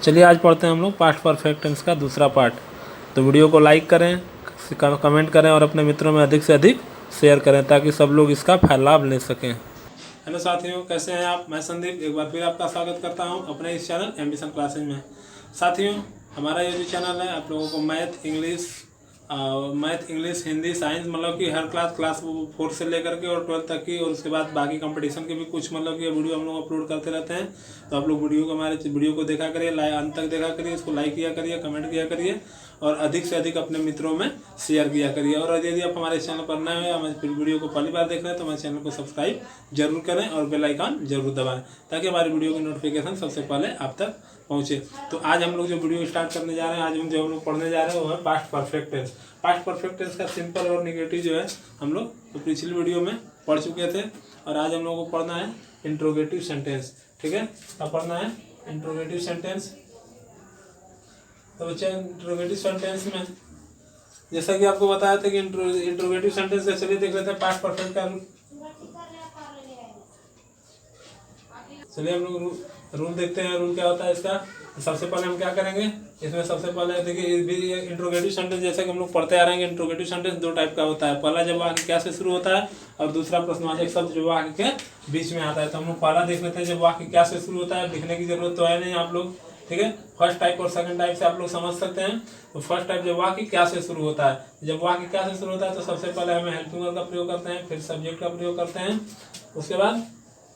चलिए आज पढ़ते हैं हम लोग पास्ट परफेक्ट टेंस का दूसरा पार्ट। तो वीडियो को लाइक करें, कमेंट करें और अपने मित्रों में अधिक से अधिक शेयर करें ताकि सब लोग इसका लाभ ले सकें। हेलो साथियों, कैसे हैं आप? मैं संदीप एक बार फिर आपका स्वागत करता हूं अपने इस चैनल एम्बिशन क्लासेज में। साथियों, हमारा ये जो चैनल है आप लोगों को मैथ, इंग्लिश, हिंदी, साइंस मतलब कि हर क्लास 4 से लेकर के और 12 तक की और उसके बाद बाकी कंपटीशन के भी कुछ मतलब कि वीडियो हम लोग अपलोड करते रहते हैं। तो आप लोग हमारे वीडियो को देखा करिए, अंत तक देखा करिए, इसको लाइक किया करिए, कमेंट किया करिए और अधिक से अधिक अपने मित्रों में शेयर किया करिए। और यदि आप हमारे चैनल पर नए हैं, हमारे वीडियो को पहली बार देख रहे हैं तो हमारे चैनल को सब्सक्राइब जरूर करें और बेल आइकन जरूर दबाएं ताकि हमारी वीडियो की नोटिफिकेशन सबसे पहले आप तक पहुँचे। तो आज हम लोग जो वीडियो स्टार्ट करने जा रहे हैं, आज हम लोग पढ़ने जा रहे हैं वो है past perfect tense. Past perfect tense का सिंपल और नेगेटिव जो है हम लोग तो पिछली वीडियो में पढ़ चुके थे और आज हम लोगों को पढ़ना है इंट्रोगेटिव सेंटेंस। ठीक है, अब पढ़ना है इंट्रोगेटिव सेंटेंस। तो बच्चे इंट्रोगेटिव सेंटेंस में जैसा कि आपको बताया था कि इंट्रोगेटिव सेंटेंस का चलिए देख लेते हैं पास्ट परफेक्ट का रूल। चलिए हम लोग रूल देखते हैं। रूल क्या होता है इसका? सबसे पहले हम क्या करेंगे इसमें, सबसे पहले देखिए इंट्रोगेटिव सेंटेंस जैसे कि हम लोग पढ़ते आ रहे हैं। इंट्रोगेटिव सेंटेंस दो टाइप का होता है, पहला जब वाक्य क्या से शुरू होता है और दूसरा प्रश्नवाचक शब्द जो वाक्य के बीच में आता है। तो हम लोग पहला देख लेते हैं जब वाक्य क्या से शुरू होता है। लिखने की जरूरत तो है नहीं आप लोग, ठीक है। फर्स्ट टाइप और सेकंड टाइप से आप लोग समझ सकते हैं। तो फर्स्ट टाइप जब वाक्य क्या से शुरू होता है, जब वाक्य क्या से शुरू होता है तो सबसे पहले हमें हेल्पिंग वर्ब का प्रयोग करते हैं, फिर सब्जेक्ट का प्रयोग करते हैं, उसके बाद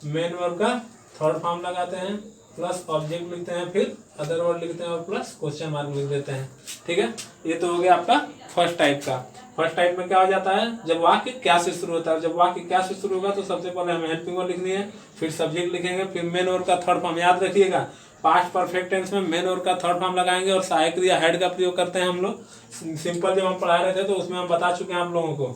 मेन वर्ब का थर्ड फॉर्म लगाते हैं, प्लस ऑब्जेक्ट लिखते हैं, फिर अदर वर्ड लिखते हैं और प्लस क्वेश्चन मार्क लिख देते हैं। ठीक है, ये तो हो गया आपका फर्स्ट टाइप का। फर्स्ट टाइप में क्या हो जाता है, जब वाक्य क्या से शुरू होता है, जब वाक्य क्या से शुरू होगा तो सबसे पहले हमें हेल्पिंग वर्ब लिखनी है, फिर सब्जेक्ट लिखेंगे, फिर मेन वर्ब का थर्ड फॉर्म। याद रखिएगा पास्ट परफेक्ट टेंस में मेन वर्ब का थर्ड फॉर्म लगाएंगे और सहायक क्रिया हेड का प्रयोग करते हैं हम लोग। सिंपल जब हम पढ़ा रहे थे तो उसमें हम बता चुके हैं आप लोगों को।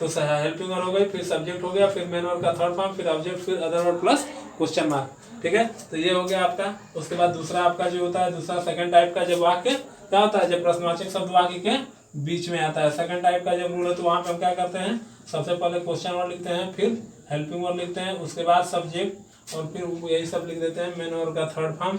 तो हेल्पिंग वर्ब हो गई, फिर सब्जेक्ट हो गया, फिर मेन वर्ब का थर्ड फॉर्म, फिर ऑब्जेक्ट, फिर other word plus question mark. ठीक है, तो ये हो गया आपका। उसके बाद दूसरा आपका जो होता है, दूसरा सेकंड टाइप का जब वाक्य क्या होता है, जब प्रश्नवाचक शब्द वाक्य के बीच में आता है। सेकंड टाइप का जब रूल है तो वहां पे हम क्या करते हैं, सबसे पहले क्वेश्चन वर्ड लिखते हैं, फिर हेल्पिंग वर्ड लिखते हैं, उसके बाद सब्जेक्ट और फिर यही सब लिख देते हैं, मेन वर्ब का थर्ड फॉर्म,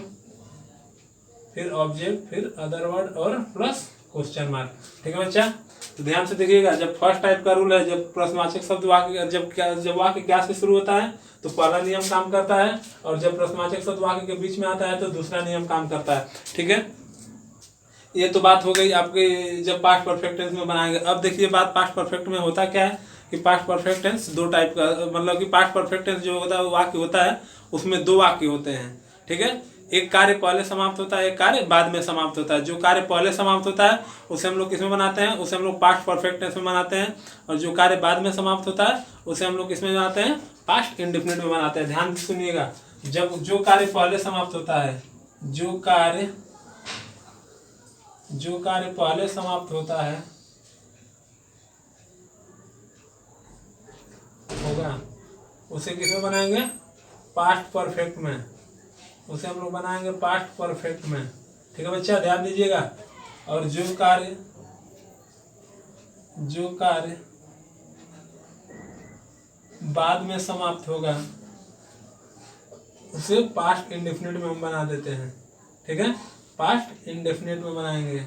फिर ऑब्जेक्ट, फिर अदर वर्ड और प्लस क्वेश्चन मार्क। ठीक है बच्चा, तो ध्यान से देखिएगा। जब फर्स्ट टाइप का रूल है, जब प्रश्नवाचक शब्द वाक्य जब वाक्य क्या से शुरू होता है तो पहला नियम काम करता है और जब प्रश्नवाचक शब्द वाक्य के बीच में आता है तो दूसरा नियम काम करता है। ठीक है, ये तो बात हो गई आपके जब पास्ट परफेक्ट टेंस में बनाएंगे। अब देखिए बात पास्ट परफेक्ट में होता क्या है कि पास्ट परफेक्ट टेंस दो टाइप का, मतलब कि पास्ट परफेक्ट टेंस जो होता है वो वाक्य होता है, उसमें दो वाक्य होते हैं। ठीक है, एक कार्य पहले समाप्त होता है, एक कार्य बाद में समाप्त होता है। जो कार्य पहले समाप्त होता है उसे हम लोग किसमें बनाते हैं, उसे हम लोग पास्ट परफेक्ट टेंस में बनाते हैं। और जो कार्य बाद में समाप्त होता है उसे हम लोग किसमें बनाते हैं, पास्ट इंडेफिनिट में बनाते हैं। ध्यान से सुनिएगा, जब जो कार्य पहले समाप्त होता है, जो कार्य पहले समाप्त होता है होगा उसे किसमें बनाएंगे, पास्ट परफेक्ट में। उसे हम लोग बनाएंगे पास्ट परफेक्ट में। ठीक है बच्चा, ध्यान दीजिएगा। और जो कार्य बाद में समाप्त होगा उसे पास्ट इंडेफिनिट में हम बना देते हैं। ठीक है, पास्ट इंडेफिनिट में बनाएंगे।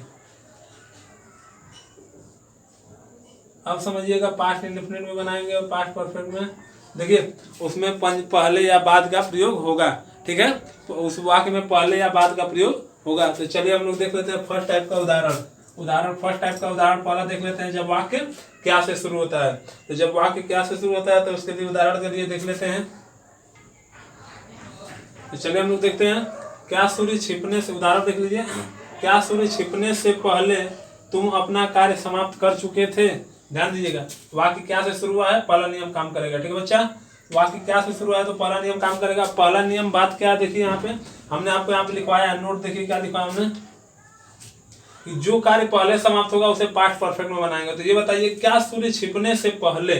अब समझिएगा, पास्ट इंडेफिनिट में बनाएंगे और पास्ट परफेक्ट में देखिए उसमें पहले या बाद का प्रयोग होगा। ठीक है, तो उस वाक्य में पहले या बाद का प्रयोग होगा। तो चलिए हम लोग देख लेते हैं फर्स्ट टाइप का उदाहरण। फर्स्ट टाइप का उदाहरण पहला देख लेते हैं, जब वाक्य क्या से शुरू होता है। तो जब वाक्य क्या से शुरू होता है तो उसके लिए उदाहरण के लिए देख लेते हैं। तो चलिए हम लोग देखते हैं, क्या सूर्य छिपने से, उदाहरण देख लीजिए, क्या सूर्य छिपने से पहले तुम अपना कार्य समाप्त कर चुके थे। ध्यान दीजिएगा, वाक्य क्या से शुरू हुआ है, पहला नियम काम करेगा। ठीक है बच्चा, वाक्य क्या से शुरू है तो पहला नियम काम करेगा। पहला नियम बात क्या है, देखिए यहाँ पे हमने आपको यहाँ पे लिखवाया है, नोट देखिए क्या लिखा हमने कि जो कार्य पहले समाप्त होगा उसे पास्ट परफेक्ट में बनाएंगे। तो ये बताइए, क्या सूर्य छिपने से पहले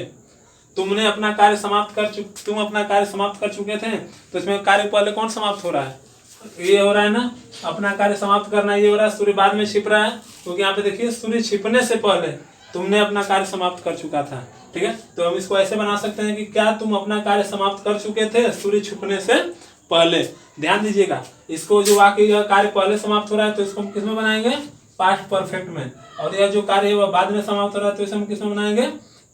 तुम अपना कार्य समाप्त कर चुके थे। तो इसमें कार्य पहले कौन समाप्त हो रहा है, ये हो रहा है ना, अपना कार्य समाप्त करना, ये हो रहा है। सूर्य बाद में छिप रहा है क्योंकि यहाँ पे देखिए सूर्य छिपने से पहले तुमने अपना कार्य समाप्त कर चुका था। ठीक है, तो हम इसको ऐसे बना सकते हैं कि क्या तुम अपना कार्य समाप्त कर चुके थे सूर्य छिपने से पहले। ध्यान दीजिएगा, इसको जो वाक्य यह कार्य पहले समाप्त हो रहा है तो इसको हम किसमें बनाएंगे, पास्ट परफेक्ट में, और यह जो कार्य है वह बाद में समाप्त हो रहा है तो इसे हम किसमें बनाएंगे,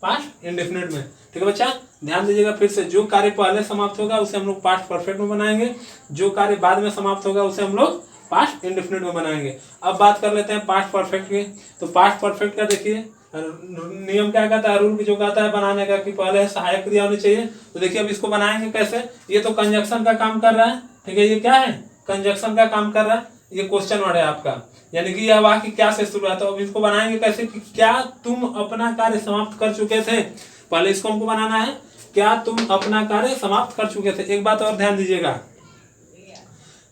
पास्ट इंडेफिनिट में। ठीक है बच्चा, ध्यान दीजिएगा फिर से, जो कार्य पहले समाप्त होगा उसे हम लोग पास्ट परफेक्ट में बनाएंगे, जो कार्य बाद में समाप्त होगा उसे हम लोग पास्ट इंडेफिनिट में बनाएंगे। अब बात कर लेते हैं पास्ट परफेक्ट की। तो पास्ट परफेक्ट का देखिए नियम क्या कहता है, रूल जो कहता है बनाने का कि पहले सहायक क्रिया होनी चाहिए। तो देखिए अब इसको बनाएंगे कैसे, ये तो कंजक्शन का काम कर रहा है, ठीक है, ये क्या है, कंजक्शन का काम कर रहा है, ये क्वेश्चन वर्ड है आपका, यानी कि यह वाक्य क्या से शुरू है। तो अब इसको बनाएंगे कैसे कि क्या तुम अपना कार्य समाप्त कर चुके थे, पहले इसको हमको बनाना है, क्या तुम अपना कार्य समाप्त कर चुके थे। एक बात और ध्यान दीजिएगा,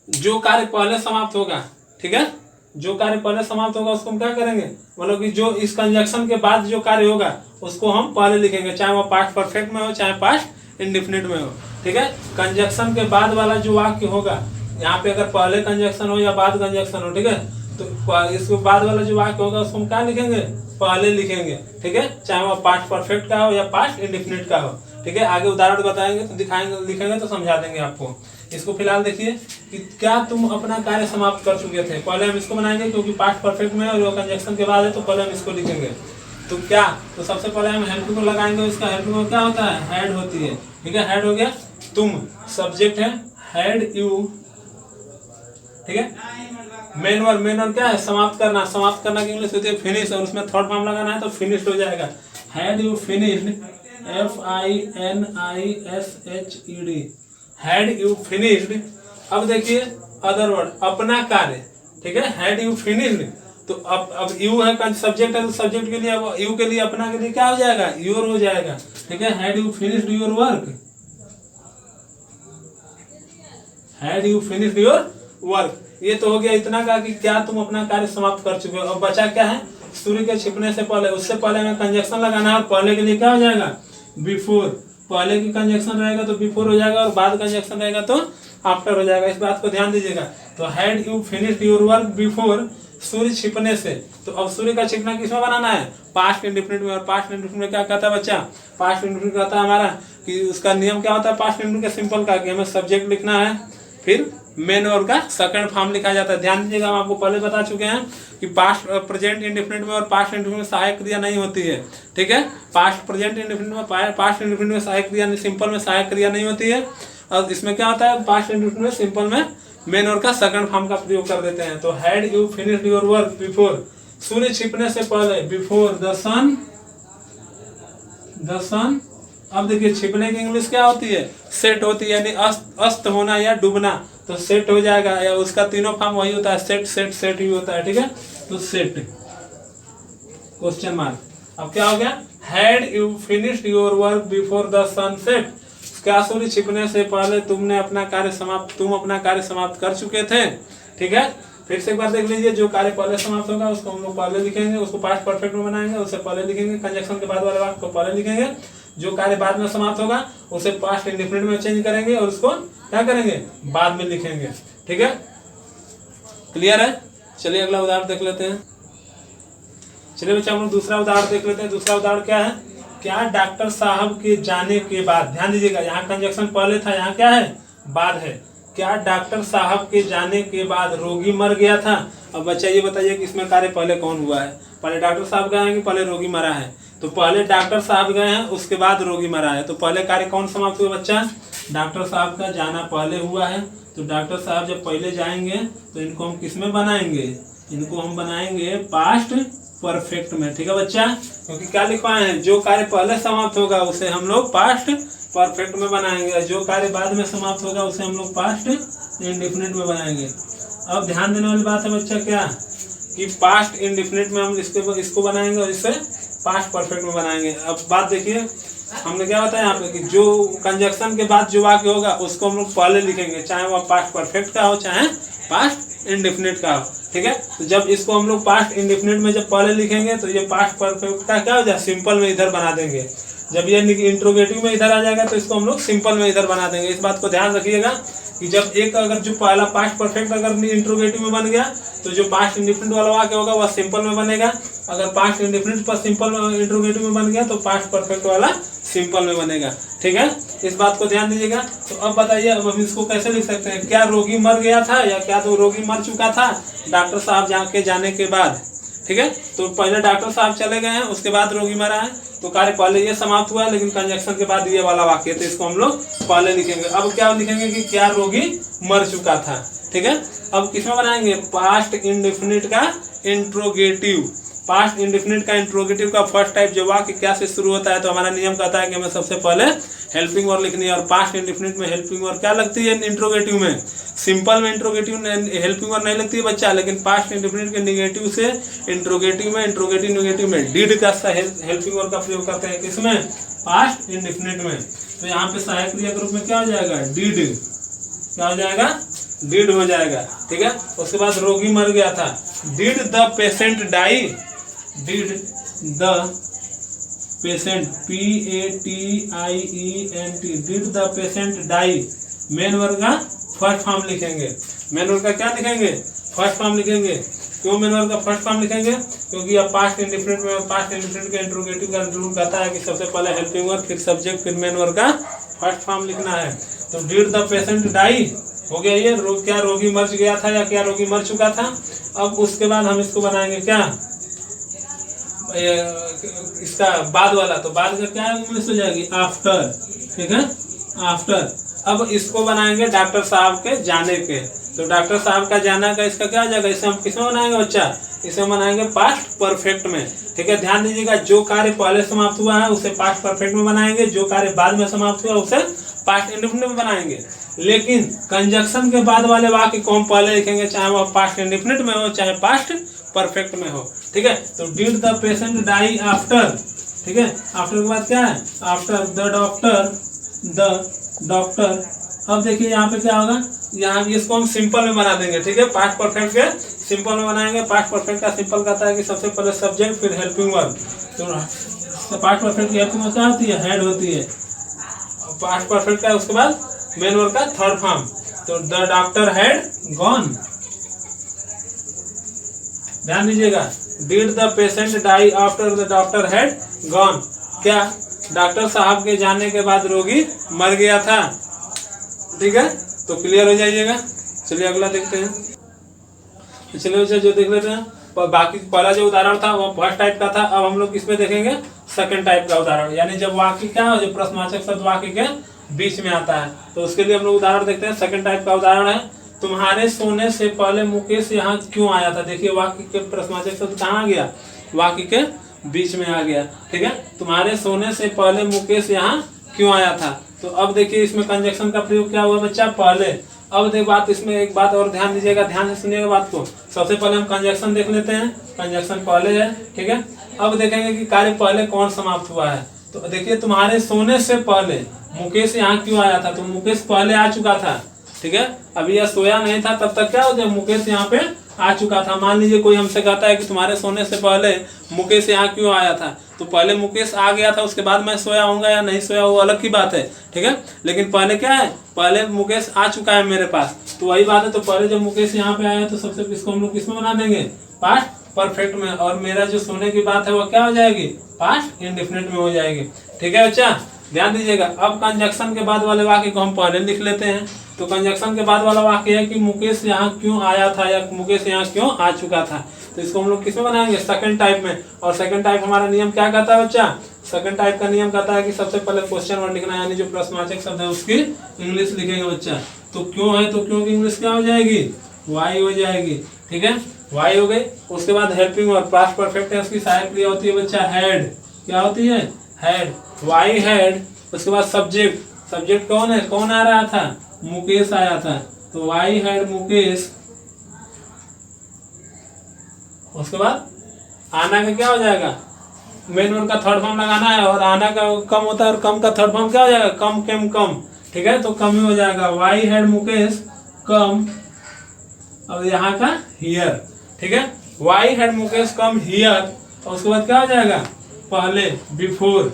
जो कार्य पहले समाप्त होगा, ठीक है, जो कार्य पहले समाप्त होगा उसको हम क्या करेंगे, मतलब कि जो इस कंजक्शन के बाद जो कार्य होगा उसको हम पहले लिखेंगे, चाहे वो पास्ट परफेक्ट में हो चाहे पास्ट इंडेफिनिट में हो। ठीक है, कंजक्शन के बाद वाला जो वाक्य होगा, यहाँ पे अगर पहले कंजक्शन हो या बाद कंजक्शन हो, ठीक है, तो इसके बाद वाला जो वाक्य होगा उसको हम क्या लिखेंगे, पहले लिखेंगे। ठीक है, चाहे वो पास्ट परफेक्ट का हो या पास्ट इंडेफिनिट का हो। ठीक है, आगे उदाहरण बताएंगे तो दिखाएंगे, लिखेंगे तो समझा देंगे आपको। इसको फिलहाल देखिए कि क्या तुम अपना कार्य समाप्त कर चुके थे, पहले हम इसको बनाएंगे क्योंकि पास्ट परफेक्ट में और वो कंजक्शन के बाद है तो पहले हम इसको लिखेंगे। तो क्या, तो सबसे पहले हम हेल्पिंग को लगाएंगे, इसका हेल्पिंग को क्या होता है, हैड होती है। ठीक है, हैड हो गया, तुम सब्जेक्ट है, हैड यू, ठीक है, मेन वर्ब क्या है, समाप्त करना, समाप्त करना की इंग्लिश होती है फिनिश, और उसमें थर्ड फॉर्म लगाना है तो फिनिश्ड हो जाएगा। Had you finished, FINISHED, had you finished. अब देखिए अदर वर्ड, अपना कार्य, ठीक है, हैड यू फिनिश्ड, तो अब यू है सब्जेक्ट है तो सब्जेक्ट के लिए, अब यू के लिए अपना के लिए क्या हो जाएगा, योर हो जाएगा। ठीक है, had you finished your work, had you finished your work. ये तो हो गया इतना का कि क्या तुम अपना कार्य समाप्त कर चुके हो। अब बचा क्या है, सूर्य के छिपने से पहले, उससे पहले हमें कंजक्शन लगाना है, और पहले के लिए क्या हो जाएगा, बिफोर। पहले की कंजक्शन रहेगा तो बिफोर हो जाएगा, और बाद कंजक्शन रहेगा तो आफ्टर हो जाएगा। इस बात को ध्यान दीजिएगा। तो had you finished your work before, सूर्य छिपने से। तो अब सूर्य का छिपना किसमें बनाना है, पास्ट इंडेफिनिट में। और पास्ट इंडेफिनिट में क्या कहता है बच्चा, पास्ट इंडेफिनिट कहता है हमारा कि उसका नियम क्या होता है पास्ट इंडेफिनिट का, सिंपल का, कि हमें सब्जेक्ट लिखना है, फिर मेन वर्ब का सेकंड फॉर्म लिखा जाता है। ध्यान दीजिएगा, हम आपको पहले बता चुके हैं कि पास्ट प्रेजेंट इंडेफिनिट में और पास्ट इंडेफिनिट में सहायक क्रिया नहीं होती है। ठीक है, पास्ट प्रेजेंट इंडेफिनिट में, पास्ट इंडेफिनिट में सहायक क्रिया, सिंपल में सहायक क्रिया नहीं होती है। और इसमें क्या होता है, पास्ट इंडेफिनिट में सिंपल में मेन वर्ब का सेकंड फॉर्म का प्रयोग कर देते हैं। तो had you finished your work before, सूर्य छिपने से पहले, before the sun, the sun. अब देखिए छिपने की इंग्लिश क्या होती है, सेट होती है, यानी अस्त होना या डूबना, तो सेट हो जाएगा, या उसका तीनों फॉर्म वही होता है, सेट सेट सेट ही होता है। ठीक है, तो सेट क्वेश्चन मार्क। अब क्या हो गया, had you finished your work before the sunset, क्या सूर्य छिपने से पहले तुमने अपना कार्य समाप्त, तुम अपना कार्य समाप्त कर चुके थे। ठीक है, फिर से एक बार देख लीजिए, जो कार्य पहले समाप्त होगा उसको हम लोग पहले लिखेंगे, उसको पास्ट परफेक्ट में बनाएंगे, उसे पहले लिखेंगे, कंजक्शन के बाद वाले वाक्य को पहले लिखेंगे, जो कार्य बाद में समाप्त होगा उसे पास्ट इंडेफिनिट में चेंज करेंगे और उसको क्या करेंगे, बाद में लिखेंगे। ठीक है, क्लियर है। चलिए अगला उदाहरण देख लेते हैं। चलिए बच्चा हम लोग दूसरा उदाहरण देख लेते हैं। दूसरा उदाहरण क्या है, क्या डॉक्टर साहब के जाने के बाद, ध्यान दीजिएगा, यहाँ कंजक्शन पहले था, यहाँ क्या है, बाद है। क्या डॉक्टर साहब के जाने के बाद रोगी मर गया था। अब बच्चा ये बताइए कि इसमें कार्य पहले कौन हुआ है, पहले डॉक्टर साहब गए हैं कि पहले रोगी मरा है। तो पहले डॉक्टर साहब गए हैं, उसके बाद रोगी मरा है, तो पहले कार्य कौन समाप्त हुआ बच्चा, डॉक्टर साहब का जाना पहले हुआ है। तो डॉक्टर साहब जब पहले जाएंगे तो इनको हम किस में बनाएंगे, इनको हम बनाएंगे पास्ट परफेक्ट में। ठीक है बच्चा, क्योंकि क्या लिखवाए हैं, जो कार्य पहले समाप्त होगा उसे हम लोग पास्ट परफेक्ट में बनाएंगे, जो कार्य बाद में समाप्त होगा उसे हम लोग पास्ट इंडेफिनिट में बनाएंगे। अब ध्यान देने वाली बात है बच्चा क्या, कि पास्ट इंडेफिनिट में हम इसको बनाएंगे और इसे पास्ट परफेक्ट में बनाएंगे। अब बात देखिए, हमने क्या बताया यहाँ पे कि जो कंजक्शन के बाद जो वाक्य होगा उसको हम लोग पहले लिखेंगे, चाहे वह पास्ट परफेक्ट का हो चाहे पास्ट इंडेफिनिट का हो। ठीक है, तो जब इसको हम लोग पास्ट इंडेफिनिट में जब पहले लिखेंगे तो ये पास्ट परफेक्ट का क्या हो जाए, सिंपल में इधर बना देंगे। जब ये इंट्रोगेटिव में इधर आ जाएगा तो इसको हम लोग सिंपल में इधर बना देंगे। इस बात को ध्यान रखिएगा कि जब एक अगर जो पहला पास्ट परफेक्ट अगर इंट्रोगेटिव में बन गया तो जो पास्ट इंडिफिनिट वाला वाक्य होगा वह सिंपल में बनेगा। अगर पास्ट इंडिफिनिट पर सिंपल में इंट्रोगेटिव में बन गया तो पास्ट परफेक्ट वाला सिंपल में बनेगा। ठीक है, इस बात को ध्यान दीजिएगा। तो अब बताइए, अब हम इसको कैसे लिख सकते हैं? क्या रोगी मर गया था या क्या तो रोगी मर चुका था डॉक्टर साहब जाने के बाद? ठीक है, तो पहले डॉक्टर साहब चले गए हैं, उसके बाद रोगी मरा है, तो कार्य पहले ये समाप्त हुआ है, लेकिन कंजक्शन के बाद ये वाला वाक्य, तो इसको हम लोग पहले लिखेंगे। अब क्या लिखेंगे कि क्या रोगी मर चुका था। ठीक है, अब किसमें बनाएंगे? पास्ट इंडेफिनिट का इंट्रोगेटिव। पास्ट इंडेफिनिट का इंट्रोगेटिव का फर्स्ट टाइप जो वाक्य क्या से शुरू होता है, तो हमारा नियम कहता है कि हमें सबसे पहले हेल्पिंग वर्ब लिखनी है। और पास्ट इंडेफिनिट में हेल्पिंग वर्ब क्या लगती है? इंट्रोगेटिव में। सिंपल में इंट्रोगेटिव हेल्पिंग वर्ब नहीं लगती है बच्चा, लेकिन पास्ट इंडेफिनिट के निगेटिव से इंट्रोगेटिव में, इंट्रोगेटिव निगेटिव में डिड का हेल्पिंग वर्ब का प्रयोग करते हैं। किसमें? पास्ट इंडेफिनिट में। तो यहाँ पे सहायक क्रिया के रूप में क्या हो जाएगा? डिड। क्या हो जाएगा? डिड हो जाएगा। ठीक है, उसके बाद रोगी मर गया था। Did the patient die? Did the patient, PATIENT, did the patient die. Main वर्ग का फर्स्ट फॉर्म लिखेंगे। मेन वर्ग का क्या लिखेंगे? फर्स्ट फॉर्म लिखेंगे। क्यों मेन वर्ग का फर्स्ट फॉर्म लिखेंगे? क्योंकि अब पास्ट इंडेफिनिट में, पास्ट इंडेफिनिट का इंट्रोगेटिव का रूल कहता है कि सबसे पहले हेल्पिंग वर्ब, फिर सब्जेक्ट, फिर मेन वर्ग का फर्स्ट फॉर्म लिखना है। तो डिड द पेशेंट डाई हो गया ये, क्या रोगी मर गया था या क्या रोगी मर चुका था। अब उसके बाद हम इसको बनाएंगे क्या? इसका बाद वाला, तो बाद का क्या इंग्लिश हो जाएगी? आफ्टर। ठीक है, आफ्टर। अब इसको बनाएंगे डॉक्टर साहब के जाने के। तो डॉक्टर साहब का जाना का इसका क्या हो जाएगा? इसे हम किसमें बनाएंगे बच्चा? इसे बनाएंगे पास्ट परफेक्ट में। ठीक है, ध्यान दीजिएगा, जो कार्य पहले समाप्त हुआ है उसे पास्ट परफेक्ट में बनाएंगे, जो कार्य बाद में समाप्त हुआ उसे पास्ट इंडेफिनिट में बनाएंगे। लेकिन कंजक्शन के बाद वाले वाक्य को हम पहले लिखेंगे, चाहे वह पास्ट इंडेफिनिट में हो चाहे पास्ट परफेक्ट में हो। ठीक है, तो did the patient die after. ठीक है, आफ्टर के बाद क्या है? After the doctor. अब देखिए यहाँ पे क्या होगा, यहाँ इसको हम सिंपल में बना देंगे। ठीक है, पास्ट परफेक्ट के सिंपल में बनाएंगे। पास्ट परफेक्ट का सिंपल कहता है कि सबसे पहले सब्जेक्ट फिर हेल्पिंग वर्ब। तो पास्ट परफेक्ट की हेल्पिंग वर्ब क्या होती है? हेड होती है। पास्ट परफेक्ट का उसके बाद मेन वर्ब का थर्ड फॉर्म। तो द डॉक्टर हैड गॉन। ध्यान दीजिएगा, did the patient die after the doctor had gone. क्या? डॉक्टर साहब के जाने के बाद रोगी मर गया था। ठीक है, तो क्लियर हो जाइएगा। चलिए अगला देखते हैं। चलिए बच्चा जो देख लेते हैं, बाकी पहला जो उदाहरण था वो फर्स्ट टाइप का था। अब हम लोग इसमें देखेंगे सेकंड टाइप का उदाहरण, यानी जब वाक्य क्या हो, जो प्रश्नवाचक शब्द वाक्य के बीच में आता है। तो उसके लिए हम लोग उदाहरण देखते हैं। सेकंड टाइप का उदाहरण है, तुम्हारे सोने से पहले मुकेश यहाँ क्यों आया था। देखिए वाक्य के प्रश्नवाचक शब्द कहाँ आ गया? वाक्य के बीच में आ गया। ठीक है, तुम्हारे सोने से पहले मुकेश यहाँ क्यों आया था। तो अब देखिए इसमें कंजक्शन का प्रयोग क्या हुआ बच्चा? पहले। अब देख बात, इसमें एक बात और ध्यान दीजिएगा, ध्यान से सुनिएगा बात को। सबसे पहले हम कंजक्शन देख लेते हैं। कंजक्शन पहले है। ठीक है, अब देखेंगे कि कार्य पहले कौन समाप्त हुआ है। तो देखिए तुम्हारे सोने से पहले मुकेश यहाँ क्यों आया था। तो मुकेश पहले आ चुका था। ठीक है, अभी यह सोया नहीं था, तब तक क्या हो गया? मुकेश यहाँ पे आ चुका था। मान लीजिए कोई हमसे कहता है कि तुम्हारे सोने से पहले मुकेश यहाँ क्यों आया था, तो पहले मुकेश आ गया था, उसके बाद मैं सोया होऊंगा या नहीं सोया, वो अलग की बात है। ठीक है, लेकिन पहले क्या है? पहले मुकेश आ चुका है मेरे पास, तो वही बात है। तो पहले जब मुकेश यहाँ पे आया तो सबसे इसको हम लोग किसमें बना देंगे? पास्ट परफेक्ट में। और मेरा जो सोने की बात है वो क्या हो जाएगी? पास्ट इंडेफिनिट में हो जाएगी। ठीक है बच्चा, ध्यान दीजिएगा। अब कंजक्शन के बाद वाले वाक्य को हम पहले लिख लेते हैं। तो कंजक्शन के बाद वाला वाक्य है कि मुकेश यहाँ क्यों आया था या मुकेश यहाँ क्यों आ चुका था। तो इसको हम लोग किसमें बनाएंगे? सेकंड टाइप में। और सेकंड टाइप हमारा नियम क्या कहता है बच्चा? सेकंड टाइप का नियम कहता है कि सबसे पहले क्वेश्चन वर्ड लिखना है, यानी जो प्रश्नवाचक शब्द है उसकी इंग्लिश लिखेंगे बच्चा। तो क्यों है, तो क्यों की इंग्लिश क्या हो जाएगी? वाई हो जाएगी। ठीक है, वाई हो गई। उसके बाद हेल्पिंग वर्ब, पास्ट परफेक्ट है, उसकी सहायक क्रिया होती है बच्चा हैड। क्या होती है? हैड। Why had. उसके बाद सब्जेक्ट, सब्जेक्ट कौन है? कौन आ रहा था? मुकेश आया था। तो वाई हैड मुकेश। उसके बाद आना का क्या हो जाएगा? मेन वर्ब का थर्ड फॉर्म लगाना है, और आना का कम होता है, और कम का थर्ड फॉर्म क्या हो जाएगा? कम केम कम। ठीक है, तो कम ही हो जाएगा। Why had Mukesh come. अब यहाँ का हियर। ठीक है, why had Mukesh come here. और उसके बाद क्या हो जाएगा? पहले, बिफोर।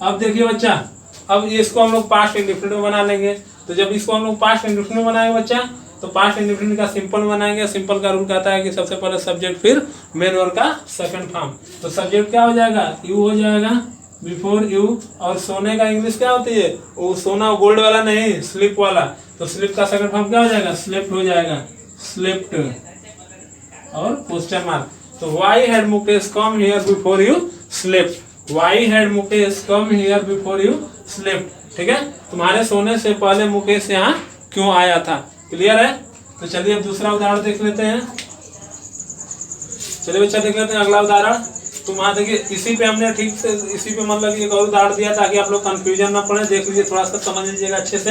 अब देखिए बच्चा, अब इसको हम लोग पास्ट इंडेफिनिट में बना लेंगे। तो जब इसको हम लोग पास्ट इंडेफिनिट में बनाएंगे बच्चा, तो पास्ट इंडेफिनिट का सिंपल बनाएंगे। सिंपल का रूल कहता है कि सबसे पहले सब्जेक्ट फिर मेन वर्ब का सेकंड फॉर्म। तो सब्जेक्ट क्या हो जाएगा, यू हो जाएगा बिफोर यू। और सोने का इंग्लिश क्या होती है, वो सोना गोल्ड वाला नहीं, स्लिप वाला। तो स्लिप का सेकंड फॉर्म क्या हो जाएगा, स्लिप्ट हो जाएगा, स्लिप्ट और क्वेश्चन मार्क। तो why had Mukesh come here before you slipped, why had Mukesh come here before you slipped. ठीक है, तुम्हारे सोने से पहले मुकेश यहाँ क्यों आया था। क्लियर है। तो चलिए अब दूसरा उदाहरण देख लेते हैं। चलिए बच्चा देख लेते हैं अगला उदाहरण। तुम वहाँ देखिए, इसी पे हमने ठीक से इसी पे मतलब एक और उदाहरण दिया ताकि आप लोग कंफ्यूजन ना पड़े। देख लीजिए, थोड़ा सा समझ लीजिएगा अच्छे से।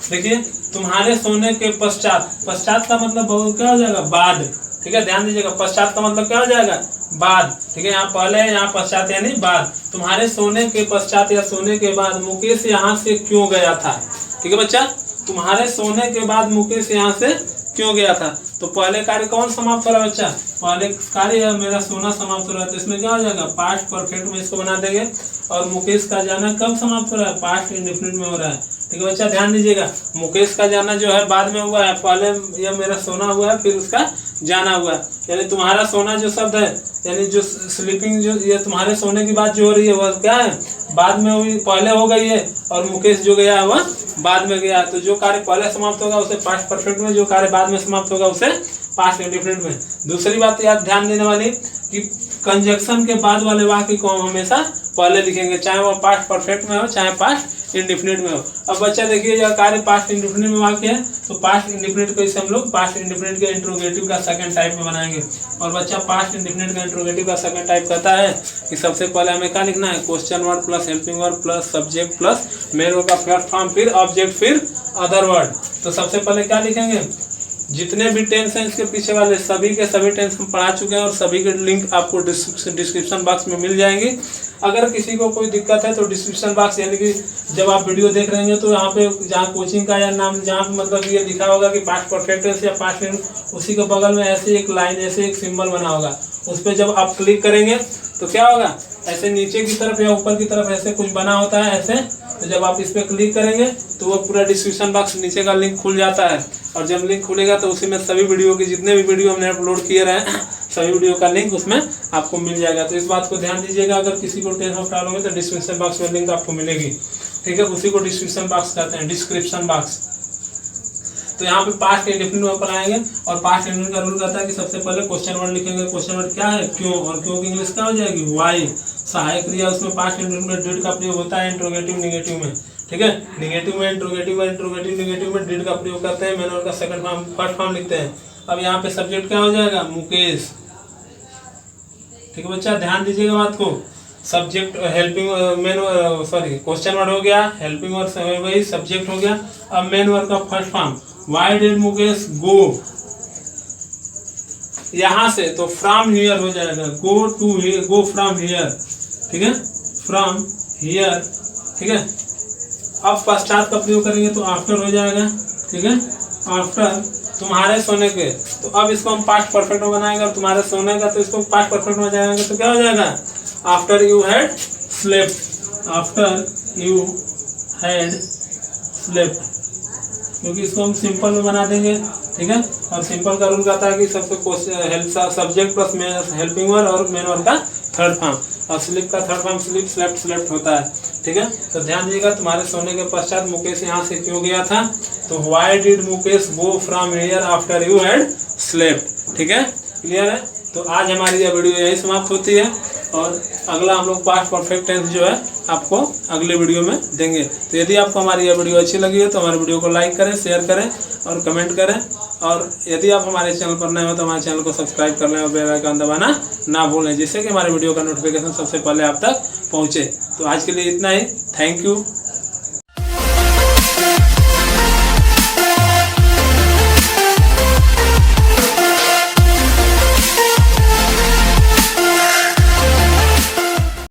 देखिए, तुम्हारे सोने के पश्चात, पश्चात का मतलब बहुत क्या हो जाएगा, बाद। ठीक है, ध्यान दीजिएगा, पश्चात का मतलब क्या हो जाएगा, बाद। ठीक है, यहाँ पहले है, यहाँ पश्चात यानी बाद। तुम्हारे सोने के पश्चात या सोने के बाद मुकेश यहाँ से क्यों गया था। ठीक है बच्चा, तुम्हारे सोने के बाद मुकेश यहाँ से क्यों गया था। तो पहले कार्य कौन समाप्त हो रहा है बच्चा, पहले कार्य है मेरा सोना समाप्त हो रहा है। तो इसमें क्या हो जाएगा, पास्ट परफेक्ट में इसको बना देंगे। और मुकेश का जाना कब समाप्त हो रहा है, पास्ट इंडेफिनिट में हो रहा है। ठीक है बच्चा, ध्यान दीजिएगा, मुकेश का जाना जो है बाद में हुआ है, पहले यह मेरा सोना हुआ है, फिर उसका जाना हुआ है। यानी तुम्हारा सोना जो शब्द है, यानी जो स्लीपिंग, जो ये तुम्हारे सोने की बात जो हो रही है वह क्या है, बाद में हुई, पहले हो गई है। और मुकेश जो गया है वह बाद में गया। तो जो कार्य पहले समाप्त होगा उसे पास्ट परफेक्ट में, जो कार्य बाद में समाप्त होगा उसे पास्ट इंडेफिनिट में। दूसरी बात याद ध्यान देने वाली कि कंजक्शन के बाद वाले वाक्य को हम हमेशा पहले लिखेंगे, चाहे वह पास्ट परफेक्ट में हो चाहे पास्ट इंडेफिनिट में हो। अब बच्चा देखिए, यह कार्य पास्ट इंडेफिनिट में वाक्य है, तो पास्ट इंडेफिनिट को इसे हम लोग पास्ट इंडेफिनिट के इंट्रोगेटिव का सेकंड टाइप में बनाएंगे। और बच्चा पास्ट इंडेफिनिट का इंट्रोगेटिव का सेकंड टाइप कहता है कि सबसे पहले हमें क्या लिखना है, question word plus helping word plus subject plus main verb का फर्स्ट फॉर्म, फिर ऑब्जेक्ट, फिर अदर वर्ड। तो सबसे पहले क्या लिखेंगे, जितने भी टेंस हैं इसके पीछे वाले सभी के सभी टेंस हम पढ़ा चुके हैं और सभी के लिंक आपको डिस्क्रिप्शन बॉक्स में मिल जाएंगे। अगर किसी को कोई दिक्कत है तो डिस्क्रिप्शन बॉक्स, यानी कि जब आप वीडियो देख रहे हैं तो यहाँ पे जहाँ कोचिंग का या नाम जहाँ मतलब ये लिखा होगा कि पास्ट परफेक्ट टेंस या पास्ट टेंस, उसी के बगल में ऐसे एक लाइन, ऐसे एक सिंबल बना होगा। उस पर जब आप क्लिक करेंगे तो क्या होगा, ऐसे नीचे की तरफ या ऊपर की तरफ ऐसे कुछ बना होता है ऐसे। तो जब आप इस पर क्लिक करेंगे तो वो पूरा डिस्क्रिप्शन बॉक्स नीचे का लिंक खुल जाता है। और जब लिंक खुलेगा तो उसी में सभी वीडियो की, जितने भी वीडियो हमने अपलोड किए रहे सभी वीडियो का लिंक उसमें आपको मिल जाएगा। तो इस बात को ध्यान दीजिएगा, अगर किसी को टेंस में प्रॉब्लम है तो डिस्क्रिप्शन बॉक्स में लिंक आपको मिलेगी। ठीक है, उसी को डिस्क्रिप्शन बॉक्स कहते हैं, डिस्क्रिप्शन बॉक्स। तो यहाँ पे पास्ट इंडेफिनिट में बनाएंगे। और पास्ट इंडेफिनिट का रूल कहता है कि सबसे पहले क्वेश्चन वर्ड लिखेंगे। क्वेश्चन वर्ड क्या है, क्यों। और क्यों की इंग्लिश क्या हो जाएगी, व्हाई। सहायक क्रिया उसमें पास्ट इंडेफिनिट में डिड का प्रयोग होता है, इंट्रोगेटिव निगेटिव में। ठीक है, निगेटिव में इंट्रोगेटिव में, इंट्रोगेटिव निगेटिव में डिड का प्रयोग करते हैं, मेन वर्ब का सेकंड फॉर्म फर्स्ट फॉर्म लिखते हैं। अब यहाँ पे सब्जेक्ट क्या हो जाएगा, मुकेश। ठीक है बच्चा, ध्यान दीजिएगा बात को। Subject helping main sorry question word हो गया, हेल्पिंग वर्ड वही सब्जेक्ट हो गया। अब मेन वर्ब का first form, why did Mukesh go, यहाँ से तो फ्रॉम हियर हो जाएगा, go to here, go from here. ठीक है, फ्रॉम हियर। ठीक है, अब पश्चात का प्रयोग करेंगे तो आफ्टर हो जाएगा। ठीक है, आफ्टर तुम्हारे सोने के, तो अब इसको हम पास्ट परफेक्ट में बनाएंगे। और तुम्हारे सोने का तो इसको पास्ट परफेक्ट में जाएंगे तो क्या हो जाएगा, after you had slept, after you had slept, क्योंकि इसको हम सिंपल में बना देंगे। ठीक है, और सिंपल का रूल कहता है कि सबसे सब्जेक्ट प्लस हेल्पिंग वर्ड और मेन वर्ब का थर्ड फॉर्म। और स्लिप का third form slip, slept, slept होता है। ठीक है, तो ध्यान दीजिएगा, तुम्हारे सोने के पश्चात मुकेश यहाँ से क्यों गया था, तो why did Mukesh go from here after you had slept. ठीक है, क्लियर है। तो आज हमारी यह वीडियो यही समाप्त होती है और अगला हम लोग पास्ट परफेक्ट टेंस जो है आपको अगले वीडियो में देंगे। तो यदि आपको हमारी यह वीडियो अच्छी लगी है तो हमारे वीडियो को लाइक करें, शेयर करें और कमेंट करें। और यदि आप हमारे चैनल पर नए हो तो हमारे चैनल को सब्सक्राइब कर लें और बेल आइकन दबाना ना भूलें, जिससे कि हमारे वीडियो का नोटिफिकेशन सबसे पहले आप तक पहुँचे। तो आज के लिए इतना ही। Thank you.